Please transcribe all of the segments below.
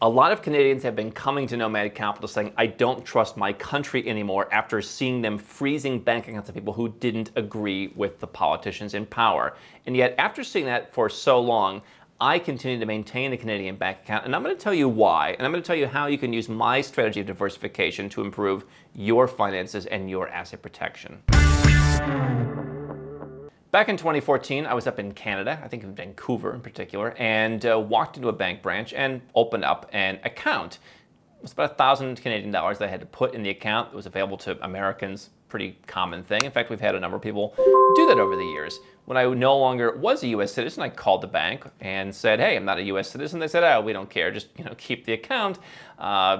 A lot of Canadians have been coming to Nomad Capitalist saying, I don't trust my country anymore after seeing them freezing bank accounts of people who didn't agree with the politicians in power. And yet, after seeing that for so long, I continue to maintain a Canadian bank account, and I'm going to tell you why, and I'm going to tell you how you can use my strategy of diversification to improve your finances and your asset protection. Back in 2014, I was up in Canada, I think in Vancouver in particular, and walked into a bank branch and opened up an account. It was about 1,000 Canadian dollars that I had to put in the account. It was available to Americans, pretty common thing. In fact, we've had a number of people do that over the years. When I no longer was a U.S. citizen, I called the bank and said, hey, I'm not a U.S. citizen. They said, oh, we don't care. Just keep the account.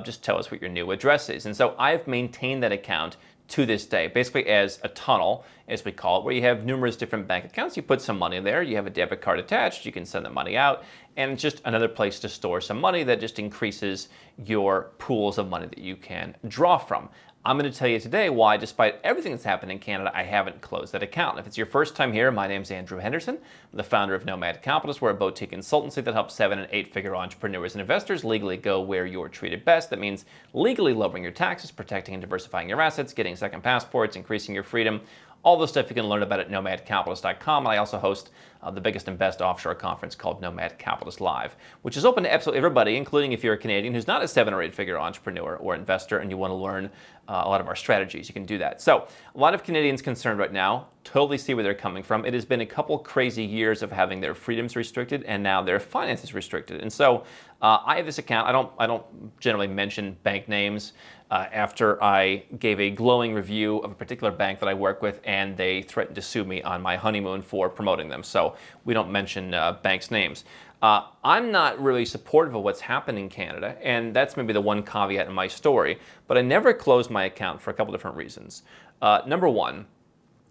Just tell us what your new address is. And so I've maintained that account to this day, basically as a tunnel, as we call it, where you have numerous different bank accounts. You put some money there, you have a debit card attached, you can send the money out, and it's just another place to store some money that just increases your pools of money that you can draw from. I'm going to tell you today why, despite everything that's happened in Canada, I haven't closed that account. If it's your first time here, my name's Andrew Henderson. I'm the founder of Nomad Capitalist. We're a boutique consultancy that helps 7- and 8-figure entrepreneurs and investors legally go where you're treated best. That means legally lowering your taxes, protecting and diversifying your assets, getting second passports, increasing your freedom. All the stuff you can learn about at nomadcapitalist.com. And I also host the biggest and best offshore conference called Nomad Capitalist Live, which is open to absolutely everybody, including if you're a Canadian who's not a 7- or 8-figure entrepreneur or investor and you want to learn a lot of our strategies. You can do that. So a lot of Canadians concerned right now, totally see where they're coming from. It has been a couple crazy years of having their freedoms restricted and now their finances restricted. And so I have this account. I don't generally mention bank names. After I gave a glowing review of a particular bank that I work with, and they threatened to sue me on my honeymoon for promoting them. So we don't mention banks' names. I'm not really supportive of what's happened in Canada, and that's maybe the one caveat in my story, but I never closed my account for a couple different reasons. Number one,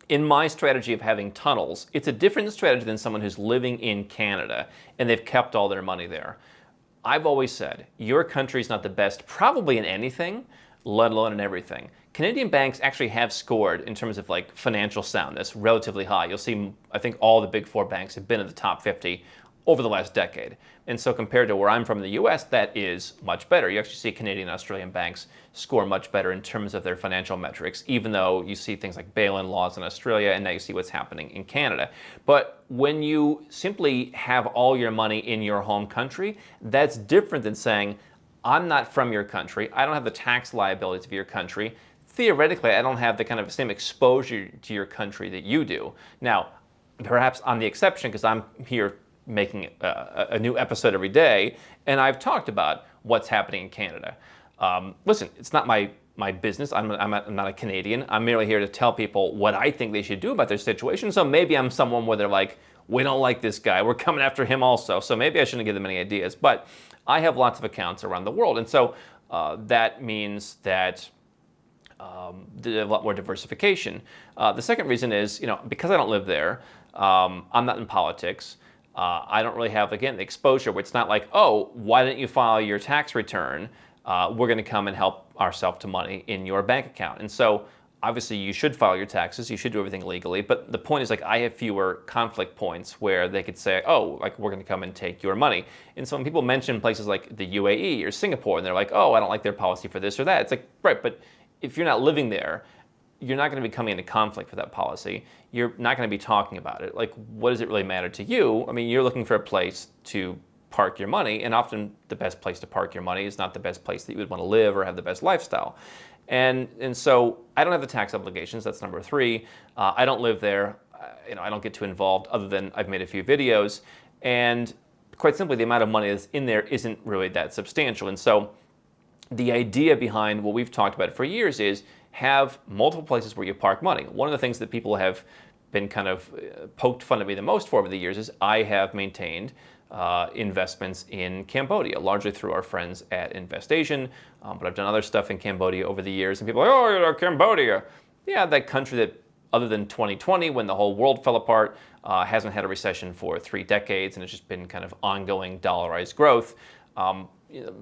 in my strategy of having tunnels, it's a different strategy than someone who's living in Canada and they've kept all their money there. I've always said, your country's not the best probably in anything, let alone in everything. Canadian banks actually have scored in terms of like financial soundness relatively high. You'll see, I think all the big 4 banks have been in the top 50 over the last decade. And so compared to where I'm from in the US, that is much better. You actually see Canadian and Australian banks score much better in terms of their financial metrics, even though you see things like bail-in laws in Australia, and now you see what's happening in Canada. But when you simply have all your money in your home country, that's different than saying, I'm not from your country, I don't have the tax liabilities of your country, theoretically I don't have the kind of same exposure to your country that you do. Now, perhaps I'm the exception because I'm here making a new episode every day, and I've talked about what's happening in Canada. Listen, it's not my business. I'm not a Canadian. I'm merely here to tell people what I think they should do about their situation. So maybe I'm someone where they're like, we don't like this guy, we're coming after him also. So maybe I shouldn't give them any ideas. But I have lots of accounts around the world, and so that means that there's a lot more diversification. The second reason is, because I don't live there, I'm not in politics. I don't really have, again, the exposure where it's not like, oh, why didn't you file your tax return? We're going to come and help ourselves to money in your bank account. And so obviously you should file your taxes, you should do everything legally, but the point is, like, I have fewer conflict points where they could say, oh, like, we're going to come and take your money. And so when people mention places like the UAE or Singapore, and they're like, oh, I don't like their policy for this or that, it's like, right, but if you're not living there, you're not going to be coming into conflict with that policy. You're not going to be talking about it. Like, what does it really matter to you? I mean, you're looking for a place to park your money, and often the best place to park your money is not the best place that you would want to live or have the best lifestyle. And so I don't have the tax obligations. That's number 3. I don't live there. I don't get too involved other than I've made a few videos. And quite simply, the amount of money that's in there isn't really that substantial. And so the idea behind what we've talked about for years is have multiple places where you park money. One of the things that people have been kind of poked fun at me the most for over the years is I have maintained investments in Cambodia, largely through our friends at InvestAsian, but I've done other stuff in Cambodia over the years, and people are like, oh, Cambodia. Yeah, that country that, other than 2020, when the whole world fell apart, hasn't had a recession for 3 decades, and it's just been kind of ongoing dollarized growth.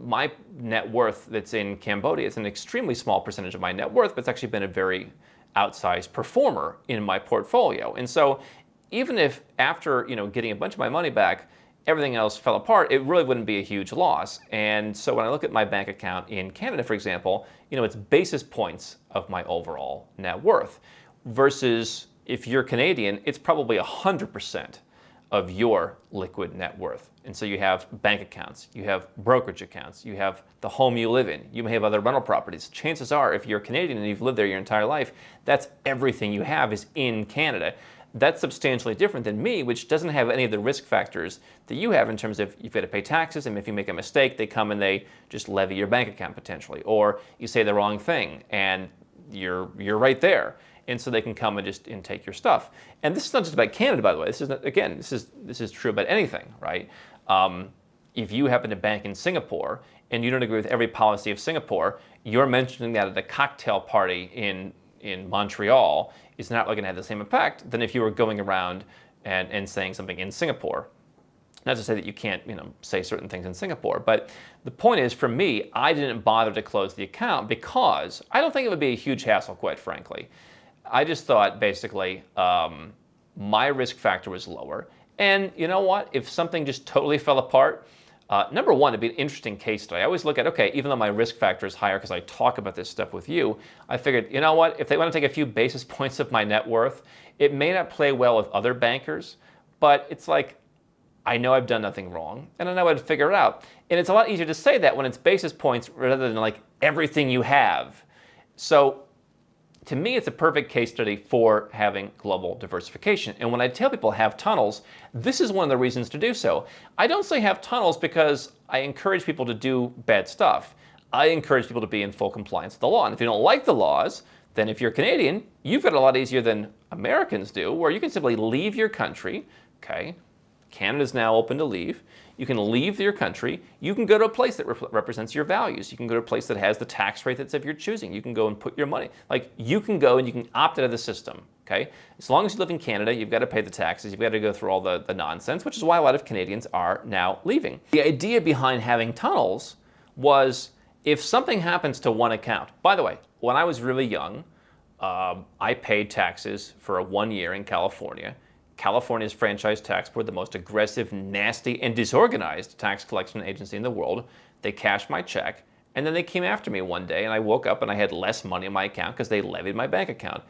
My net worth that's in Cambodia is an extremely small percentage of my net worth, but it's actually been a very outsized performer in my portfolio. And so even if after getting a bunch of my money back, everything else fell apart, it really wouldn't be a huge loss. And so when I look at my bank account in Canada, for example, it's basis points of my overall net worth versus if you're Canadian, it's probably 100% of your liquid net worth. And so you have bank accounts, you have brokerage accounts, you have the home you live in, you may have other rental properties. Chances are, if you're Canadian and you've lived there your entire life, that's everything you have is in Canada. That's substantially different than me, which doesn't have any of the risk factors that you have in terms of you've got to pay taxes, and if you make a mistake, they come and they just levy your bank account potentially. Or you say the wrong thing and you're right there. And so they can come and just take your stuff. And this is not just about Canada, by the way. This is not, again, this is true about anything, right? If you happen to bank in Singapore and you don't agree with every policy of Singapore, you're mentioning that at a cocktail party in Montreal is not going to have the same impact than if you were going around and saying something in Singapore. Not to say that you can't, say certain things in Singapore, but the point is, for me, I didn't bother to close the account because I don't think it would be a huge hassle, quite frankly. I just thought, basically, my risk factor was lower. And you know what? If something just totally fell apart, number one, it'd be an interesting case study. I always look at, okay, even though my risk factor is higher because I talk about this stuff with you, I figured, you know what? If they want to take a few basis points of my net worth, it may not play well with other bankers, but it's like, I know I've done nothing wrong, and I know I'd figure it out. And it's a lot easier to say that when it's basis points rather than like everything you have. So to me, it's a perfect case study for having global diversification. And when I tell people have tunnels, this is one of the reasons to do so. I don't say have tunnels because I encourage people to do bad stuff. I encourage people to be in full compliance with the law. And if you don't like the laws, then if you're Canadian, you've got it a lot easier than Americans do, where you can simply leave your country, okay? Canada's now open to leave. You can leave your country. You can go to a place that represents your values. You can go to a place that has the tax rate that's of your choosing. You can go and put your money. Like, you can go and you can opt out of the system, okay? As long as you live in Canada, you've got to pay the taxes. You've got to go through all the nonsense, which is why a lot of Canadians are now leaving. The idea behind having tunnels was if something happens to one account. By the way, when I was really young, I paid taxes for 1 year in California. California's franchise tax board, the most aggressive, nasty, and disorganized tax collection agency in the world. They cashed my check, and then they came after me one day, and I woke up and I had less money in my account because they levied my bank account.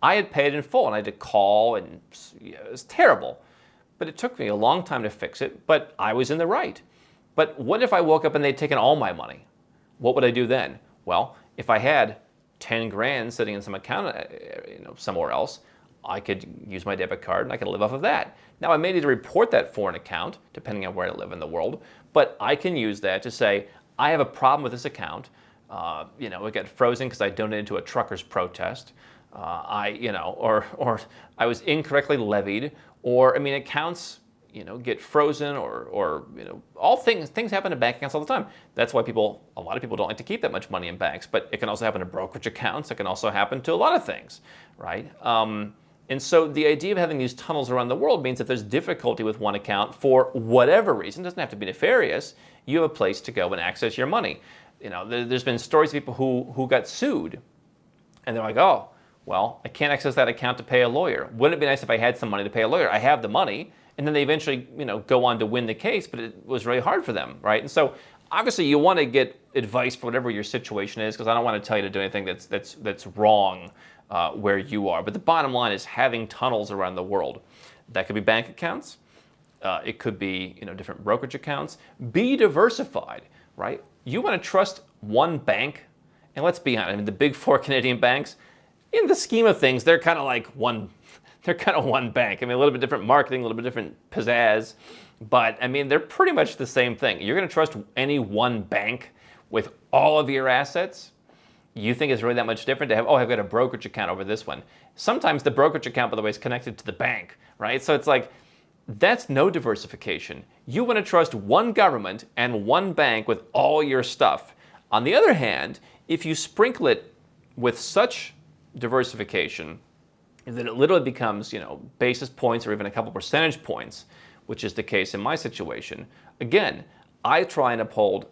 I had paid in full, and I had to call, and it was terrible. But it took me a long time to fix it, but I was in the right. But what if I woke up and they'd taken all my money? What would I do then? Well, if I had 10 grand sitting in some account somewhere else, I could use my debit card and I could live off of that. Now, I may need to report that foreign account, depending on where I live in the world, but I can use that to say, I have a problem with this account. It got frozen because I donated to a truckers' protest. Or I was incorrectly levied, or, accounts, get frozen or all things happen to bank accounts all the time. That's why a lot of people don't like to keep that much money in banks, but it can also happen to brokerage accounts. It can also happen to a lot of things, right? And so the idea of having these tunnels around the world means if there's difficulty with one account for whatever reason, doesn't have to be nefarious, you have a place to go and access your money. There's been stories of people who got sued, and they're like, oh, well, I can't access that account to pay a lawyer. Wouldn't it be nice if I had some money to pay a lawyer? I have the money, and then they eventually, go on to win the case, but it was really hard for them, right? And so obviously you want to get advice for whatever your situation is, because I don't want to tell you to do anything that's wrong where you are. But the bottom line is having tunnels around the world. That could be bank accounts. It could be different brokerage accounts. Be diversified, right? You want to trust one bank, and let's be honest, the big four Canadian banks, in the scheme of things, they're kind of like one. They're kind of one bank. A little bit different marketing, a little bit different pizzazz, but they're pretty much the same thing. You're going to trust any one bank with all of your assets? You think it's really that much different to have, I've got a brokerage account over this one. Sometimes the brokerage account, by the way, is connected to the bank, right? So it's like, that's no diversification. You want to trust one government and one bank with all your stuff. On the other hand, if you sprinkle it with such diversification that it literally becomes, basis points or even a couple percentage points, which is the case in my situation, again, I try and uphold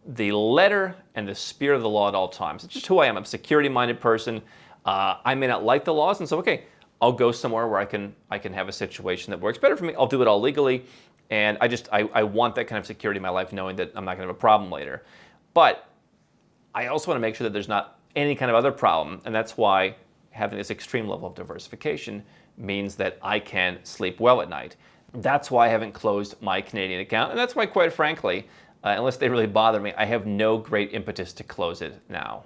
the letter and the spirit of the law at all times. It's just who I am. I'm a security-minded person. I may not like the laws, and so, okay, I'll go somewhere where I can have a situation that works better for me. I'll do it all legally, And I want that kind of security in my life, knowing that I'm not going to have a problem later. But I also want to make sure that there's not any kind of other problem. And that's why having this extreme level of diversification means that I can sleep well at night. That's why I haven't closed my Canadian account. And that's why, quite frankly, unless they really bother me, I have no great impetus to close it now.